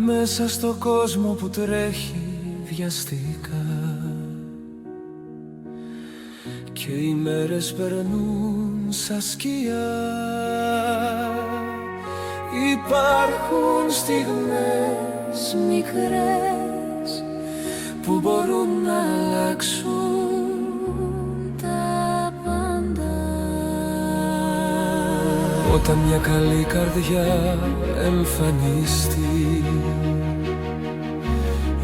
μέσα στο κόσμο που τρέχει βιαστικά και οι μέρες περνούν σαν σκιά. Υπάρχουν στιγμές μικρές που μπορούν να αλλάξουν τα πάντα. Όταν μια καλή καρδιά εμφανιστεί,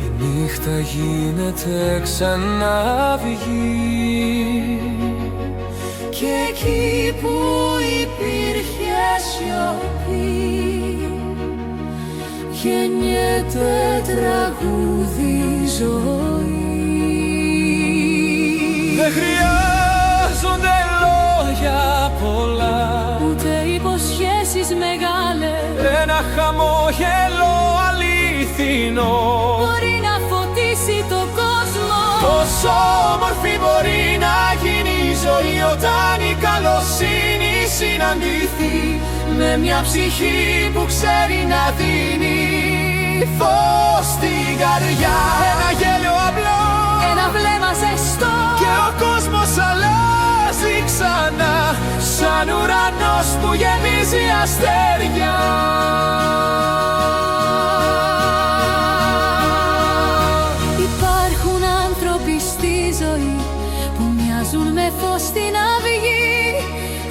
η νύχτα γίνεται ξανά αυγή. Και εκεί που υπήρχε σιωπή, γεννιέται τραγούδι ζωή. Δεν χρειάζονται λόγια πολλά, ούτε υποσχέσεις μεγάλες. ένα χαμόγελο αληθινό μπορεί να φωτίσει το κόσμο. Πόσο όμορφη μπορεί να γίνει η ζωή όταν η καλοσύνη συναντηθεί με μια ψυχή που ξέρει να δίνει φως στην καρδιά. Ένα γέλιο απλό, ένα βλέμμα ζεστό, και ο κόσμος αλλάζει ξανά, σαν ουρανός που γεμίζει αστέρια. Υπάρχουν άνθρωποι στη ζωή που μοιάζουν με φως στην αυγή,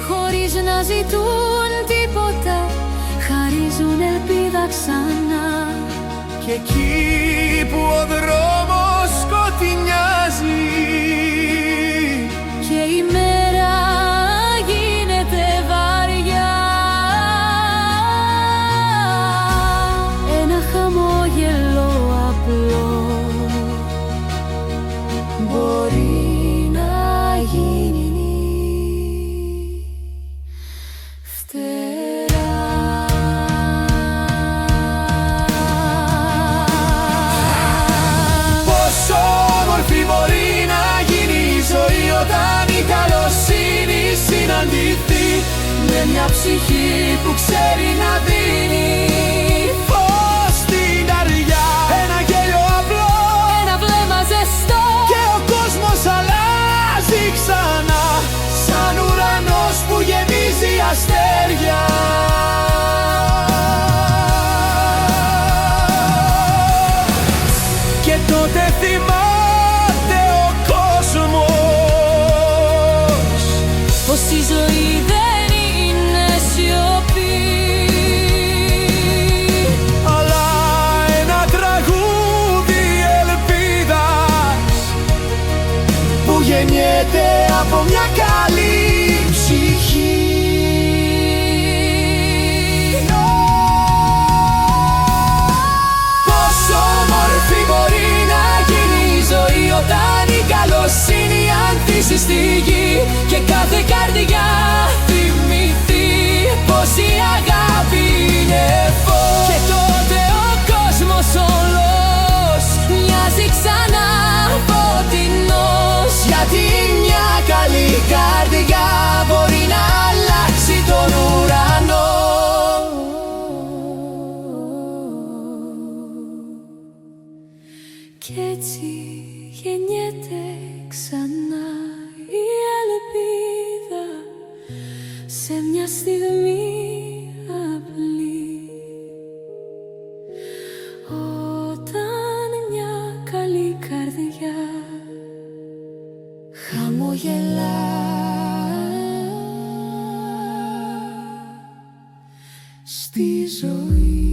χωρίς να ζητούν τίποτα, χαρίζουν ελπίδα ξανά. Και εκεί που ο δρόμος σκοτεινιάζει και η μέρα γίνεται βαριά, ένα χαμόγελο απλό μπορεί να γίνει φτερά. Πόσο όμορφη μπορεί να γίνει η ζωή όταν η καλοσύνη συναντηθεί με μια ψυχή που ξέρει να δίνει φως στην καρδιά. Ένα γέλιο απλό, Ένα βλέμμα ζεστό, και ο κόσμος αλλάζει ξανά, σαν ουρανός που γεμίζει αστέρια. Και τότε θυμάται ο κόσμος πως η ζωή δεν είναι σιωπή, αλλά ένα τραγούδι ελπίδας που γεννιέται από μια καλή ψυχή. Πόσο όμορφη μπορεί να γίνει η ζωή όταν η καλοσύνη ανθίσει στη γη και κάθε καρδιά θυμηθεί πως η αγάπη είναι φως. Και τότε ο κόσμος όλος μοιάζει ξανά φωτεινός, γιατί μια καλή καρδιά μπορεί να αλλάξει τον ουρανό. κι έτσι γεννιέται ξανά η ελπίδα σε μια στιγμή απλή, όταν μια καλή καρδιά χαμογελά Στη ζωή